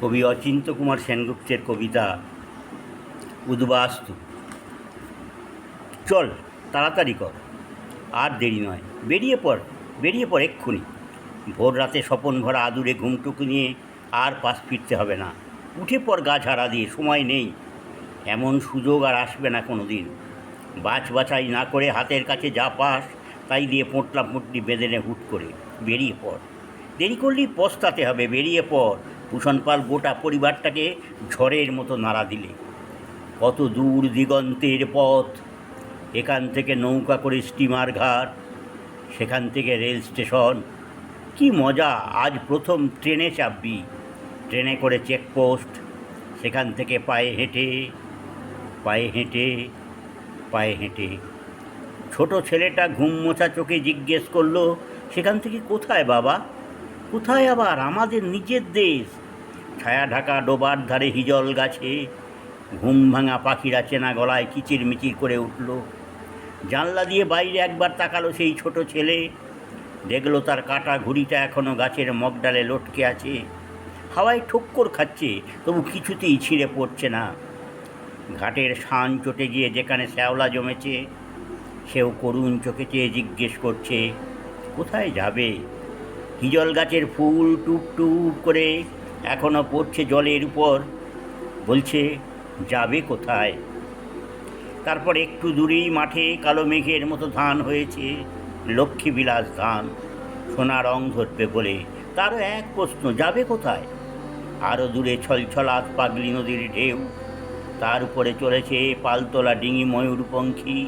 কবি অচিন্ত্য কুমার সেনগুপ্তের কবিতা উদ্বাস্তু। চল, তাড়াতাড়ি কর, আর দেরি নয়, বেরিয়ে পড় এক্ষুনি। ভোর রাতে স্বপন ভরা আদুরে ঘুমটুকু নিয়ে আর পাশ ফিরতে হবে না। উঠে পড় গা ঝাড়া দিয়ে, সময় নেই। এমন সুযোগ আর আসবে না কোনো দিন। বাছাই না করে হাতের কাছে যা পাস তাই দিয়ে পোঁটলা পুঁটলি বেঁধে নে হুট করে। বেরিয়ে পড়, দেরি করলেই পস্তাতে হবে। বেরিয়ে পড়। ভূষণ পাল গোটা পরিবারটাকে ঝড়ের মতো নাড়া দিলে। কত দূর দিগন্তের পথ, এখান থেকে নৌকা করে স্টিমার ঘাট, সেখান থেকে রেল স্টেশন। কি মজা, আজ প্রথম ট্রেনে চাপবি। ট্রেনে করে চেকপোস্ট, সেখান থেকে পায়ে হেঁটে পায়ে হেঁটে পায়ে হেঁটে। ছোট ছেলেটা ঘুম মোছা চোখে জিজ্ঞেস করলো, সেখান থেকে কোথায় বাবা? কোথায় আবার? আমাদের নিজের দেশ। ছায়া ঢাকা ডোবার ধারে হিজল গাছে ঘুম ভাঙা পাখিরা চেনা গলায় কিচিরমিচির করে উঠল। জানলা দিয়ে বাইরে একবার তাকালো সেই ছোট ছেলে। দেখলো তার কাটা ঘুড়িটা এখনও গাছের মগডালে লটকে আছে। হাওয়ায় ঠোক্কর খাচ্ছে, তবু কিছুতেই ছিঁড়ে পড়ছে না। ঘাটের শান চটে গিয়ে যেখানে শ্যাওলা জমেছে, সেও করুণ চোখে চেয়ে জিজ্ঞেস করছে, কোথায় যাবে? হিজল গাছের ফুল টুপ টুপ করে এখনও পড়ছে জলের উপর। বলছে, যাবে কোথায়? তারপর একটু দূরেই মাঠে কালো মেঘের মতো ধান হয়েছে, লক্ষ্মীবিলাস ধান। সোনা রং ধরবে বলে তারও এক প্রশ্ন, যাবে কোথায়? আরও দূরে ছলছলাৎ পাগলি নদীর ঢেউ, তার উপরে চলেছে পালতোলা ডিঙি ময়ূরপঙ্খী।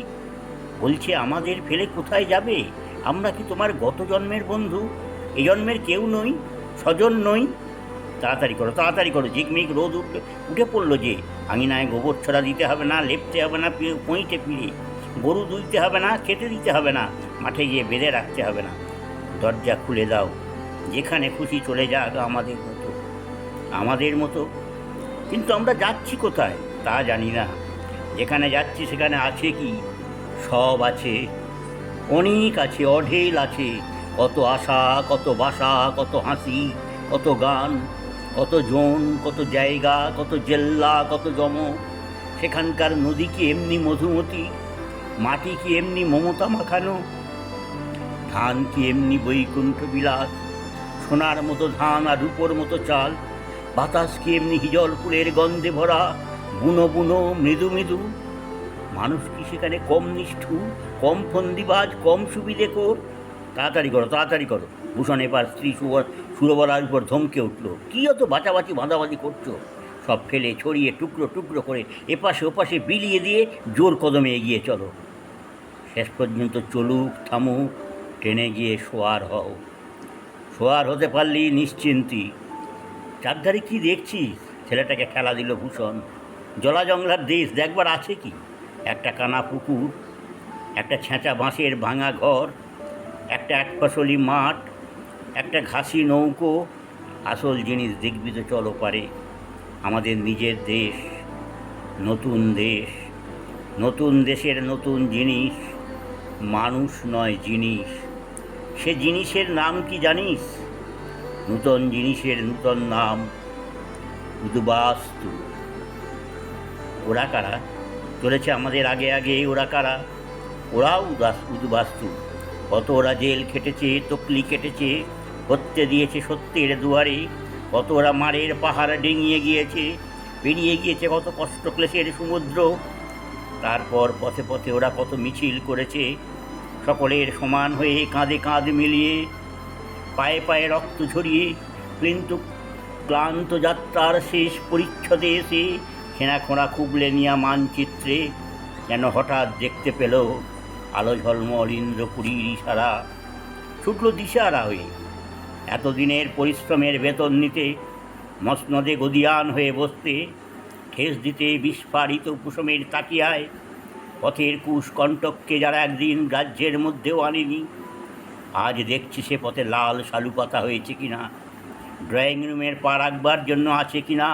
বলছে, আমাদের ফেলে কোথায় যাবে? আমরা কি তোমার গত জন্মের বন্ধু? এ জন্মের কেউ নই, স্বজন নই। তাড়াতাড়ি করো, ঝিকমিক রোদ উঠে পড়লো যে। আঙিনায় গোবর ছড়া দিতে হবে না, লেপতে হবে না পঁইটে পিড়ে, গরু দুইতে হবে না, খেতে দিতে হবে না, মাঠে গিয়ে বেঁধে রাখতে হবে না। দরজা খুলে দাও, যেখানে খুশি চলে যাক আমাদের মতো। কিন্তু আমরা যাচ্ছি কোথায় তা জানি না। যেখানে যাচ্ছি সেখানে আছে কি? সব আছে, অনেক আছে, অঢেল আছে। কত আশা, কত বাসা, কত হাসি, কত গান, কত জন, কত জায়গা, কত জেল্লা, কত জমক। সেখানকার নদী কি এমনি মধুমতি? মাটি কি এমনি মমতা মাখানো? ধান কি এমনি বৈকুণ্ঠ বিলাস? সোনার মতো ধান আর রূপোর মতো চাল। বাতাস কি এমনি হিজল ফুলের গন্ধে ভরা, বুনো বুনো, মৃদু মৃদু? মানুষ কি সেখানে কম নিষ্ঠুর, কম ফন্দিবাজ, কম সুবিধেখোর? তাড়াতাড়ি করো। ভূষণ এবার স্ত্রী সুরবলার উপর ধমকে উঠল, কী অত বাঁধাবাঁধি করছো? সব ফেলে ছড়িয়ে টুকরো টুকরো করে এপাশে ওপাশে বিলিয়ে দিয়ে জোর কদমে এগিয়ে চলো। শেষ পর্যন্ত চলুক থামুক, ট্রেনে গিয়ে শোয়ার হতে পারলি নিশ্চিন্তি। চারধারে কি দেখছিস? ছেলেটাকে খেলা দিল ভূষণ। জলা জংলার দেশ, দেখবার আছে কি? একটা কানা পুকুর, একটা ছেঁচা বাঁশের ভাঙা ঘর, একটা এক ফসলি মাঠ, একটা ঘাসি নৌকো। আসল জিনিস দেখবি তো চলো পারে। আমাদের নিজের দেশ, নতুন দেশের নতুন জিনিস। মানুষ নয়, জিনিস। সে জিনিসের নাম কি জানিস? নূতন জিনিসের নূতন নাম উদ্বাস্তু। ওরা কারা চলেছে আমাদের আগে আগে? ওরা কারা? ওরাও উদ্বাস্তু। কত ওরা জেল খেটেছে, তকলি কেটেছে, হত্যে দিয়েছে সত্যের দুয়ারে। কত ওরা মারের পাহাড় ডিঙিয়ে গিয়েছে, পেরিয়ে গিয়েছে কত কষ্ট ক্লেশের সমুদ্র। তারপর পথে পথে ওরা কত মিছিল করেছে, সকলের সমান হয়ে কাঁধে কাঁধ মিলিয়ে, পায়ে পায়ে রক্ত ঝরিয়ে। কিন্তু ক্লান্ত যাত্রার শেষ পরিচ্ছদে এসে হেনাখোঁড়া খুবলে নিয়া মানচিত্রে যেন হঠাৎ দেখতে পেল আলো ঝলমল ইন্দ্রপুরীর ইশারা। ছুটল দিশাহারা হয়ে। এতদিনের পরিশ্রমের বেতন নিতে, মসনদে গদিয়ান হয়ে বসতে, ঠেস দিতে বিস্ফারিত কুসুমের তাকিয়ায় পথের কুশকণ্টককে যারা একদিন রাজ্যের মধ্যেও আনেনি, আজ দেখছি সে পথে লাল শালুপাতা হয়েছে কিনা, ড্রয়িং রুমের পা রাখবার জন্য আছে কিনা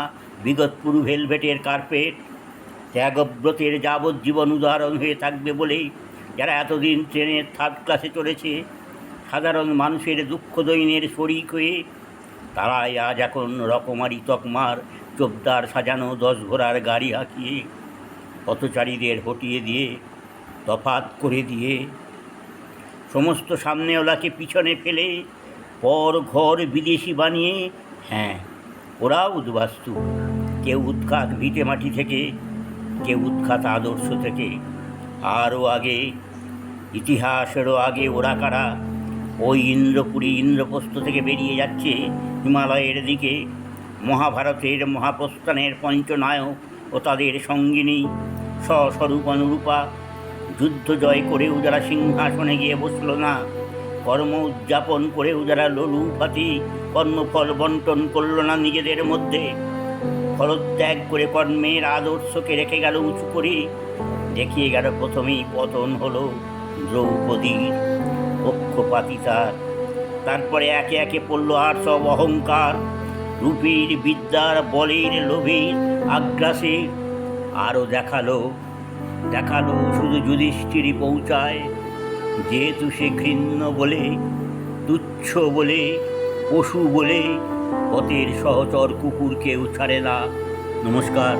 বিগতপুরু ভেলভেটের কার্পেট। ত্যাগব্রতের যাবজ্জীবন উদাহরণ হয়ে থাকবে বলেই যারা এতদিন ট্রেনের থার্ড ক্লাসে চলেছে, সাধারণ মানুষের দুঃখ দৈন্যের শরিক হয়ে, তারাই আজ এখন রকমারি তকমার চোপদার সাজানো 10 ঘোড়ার গাড়ি হাঁকিয়ে পথচারীদের হটিয়ে দিয়ে তফাত করে দিয়ে সমস্ত সামনেওয়ালাকে পিছনে ফেলে পর ঘর বিদেশি বানিয়ে, হ্যাঁ ওরাও উদ্বাস্তু, কেউ উৎখাত ভিটে মাটি থেকে, কেউ উৎখাত আদর্শ থেকে। আরও আগে, ইতিহাসেরও আগে ওরা কারা ওই ইন্দ্রপুরী ইন্দ্রপ্রস্থ থেকে বেরিয়ে যাচ্ছে হিমালয়ের দিকে। মহাভারতের মহাপ্রস্থানের পঞ্চনায়ক ও তাদের সঙ্গিনী স্বস্বরূপ অনুরূপা। যুদ্ধ জয় করেও যারা সিংহাসনে গিয়ে বসল না, কর্ম উদযাপন করেও যারা লোলুপাতি কর্মফল বন্টন করল না নিজেদের মধ্যে, ফলত্যাগ করে কর্মের আদর্শকে রেখে গেল উঁচু করে, দেখিয়ে গেল প্রথমেই পতন হলো দ্রৌপদীর, পক্ষপাতিতার। তারপরে একে একে পড়ল আর সব অহংকার, রূপীর বিদ্যার বলের লোভীর আগ্রাসে। আরও দেখালো শুধু যুধিষ্ঠিরই পৌঁছায়, যেহেতু সে ঘৃণ্য বলে, তুচ্ছ বলে, পশু বলে পথের সহচর কুকুরকেও ছাড়ে না। নমস্কার।